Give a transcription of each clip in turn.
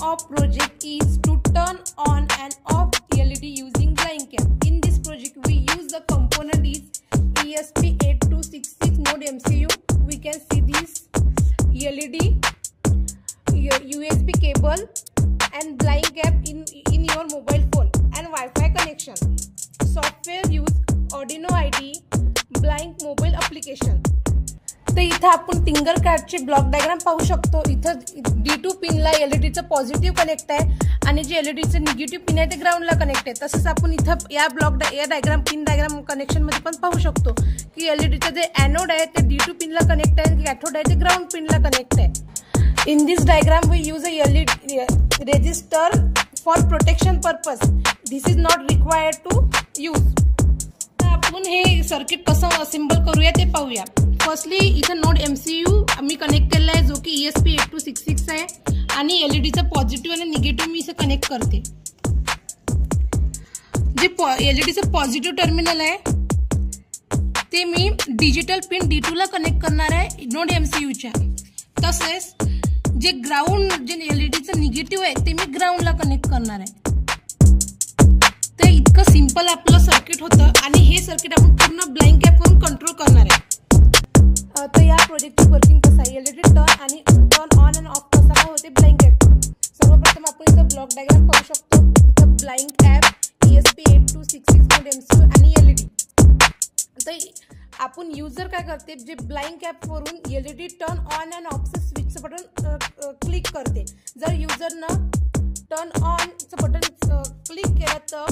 of project is to turn on and off LED using blind cap. In this project, we use the component is ESP8266 node MCU. We can see this LED, USB cable, and blind cap in your mobile phone and Wi-Fi connection. Software use Arduino IDE, blind mobile application. तर इथं आपण टिंगर कार्डची block diagram पाहू शकतो. इथं D2 पिनला एलईडीचं positive connect आहे आणि जे एलईडीचं negative pin आहे ते ग्राउंडला कनेक्ट आहे. तसंच आपण इथं या डायग्राम पिन डायग्राम कनेक्शन मध्ये पण पाहू शकतो की एलईडीचं जे एनोड आहे ते D2 पिनला कनेक्ट आहे आणि कॅथोड आहे ते ग्राउंड पिनला कनेक्ट आहे. In this diagram, we use a LED resistor for protection purpose. This is not required to use. आपण हे सर्किट कसं असेंबल करूया ते पाहूया. फर्स्टली इथं नोड MCU मी कनेक्ट केलेला आहे जो की ESP8266 आहे आणि एलईडीचं पॉझिटिव्ह आणि निगेटिव्ह मी इथं कनेक्ट करते. जे एलईडीचं पॉझिटिव्ह टर्मिनल आहे ते मी डिजिटल पिन D2 ला कनेक्ट करणार आहे नोड MCUच्या. तसेच जे ग्राउंड जे एलईडीचं निगेटिव्ह आहे ते मी ग्राउंडला कनेक्ट करणार आहे. ते इतकं सिंपल आपलं सर्किट होतं आणि हे सर्किट आपण पूर्ण ब्लाइंड कॅप वरून कंट्रोल करणार आहे. तर या प्रोजेक्टची वर्किंग कसं आहे, LED turn on and of कसा काय होते ब्लाइंड कॅप. सर्वप्रथम आपण इथं ब्लॉक डायग्राम पाहू शकतो. इथं blind cap, ESP8266 node MCU आणि एलईडी. तर आपण युजर काय करते, जे ब्लाइंड कॅप वरून एलईडी टर्न ऑन अँड ऑफचं स्विचचं बटन क्लिक करते. जर युजरनं टर्न ऑनचं बटन क्लिक केलं तर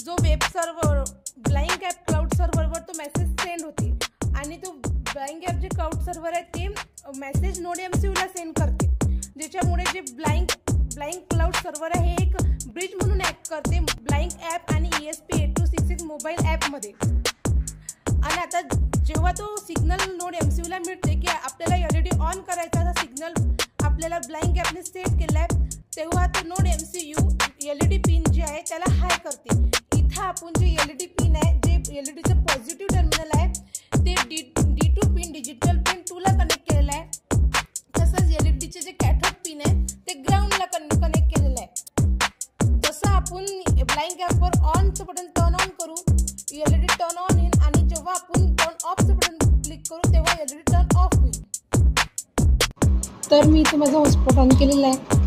जो web server blind cap cloud सर्व्हरवर तो मेसेज सेंड होते आणि तो ब्लाइंड कॅप जे क्लाउड सर्व्हर आहे ते मेसेज नोड MCUला सेंड करते. ज्याच्यामुळे जे ब्लाइंड क्लाउड सर्व्हर आहे हे एक ब्रिज म्हणून ऍक्ट करते ब्लाइंड ॲप आणि ESP8266 मोबाईल ॲपमध्ये. आणि आता जेव्हा तो सिग्नल नोड MCUला मिळते की आपल्याला एलईडी ऑन करायचा सिग्नल आपल्याला ब्लाइंड कॅपने सेट केला आहे, तेव्हा तो नोड MCU एलईडी पिन जे आहे त्याला हाय करते. इथं आपण जे एलईडी पिन आहे, जे एलईडीचं पॉझिटिव्ह टर्मिनल आहे ते D2 पिन डिजिटल पिन 2 ला कनेक्ट केलेलं आहे. तसंच एलईडीचे जे कॅथोड पिन आहे ते ग्राउंडला कनेक्ट केलेलं आहे. जसं आपण ब्लाइंड कॅपवर ऑनचं बटन टर्न ऑन करू, एलईडी टर्न ऑन होईल आणि जेव्हा आपण टर्न ऑफचं बटन क्लिक करू तेव्हा एलईडी टर्न ऑफ होईल. तर मी इथं माझं हॉटस्पॉट ऑन केलेलं आहे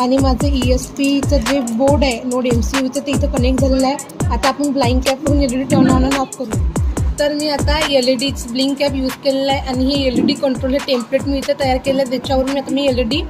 आणि माझं ESPचं जे बोर्ड आहे नोड MCUचं ते इथं कनेक्ट झालेलं आहे. आता आपण ब्लाइंड कॅपवरून एलईडी टर्न ऑन आणि ऑफ करू. तर मी आता एलईडीच ब्लिंक कॅप यूज केलेला आहे आणि हे एलईडी कंट्रोल हे टेम्पलेट मी इथं तयार केलं आहे. त्याच्यावरून आता मी एलईडी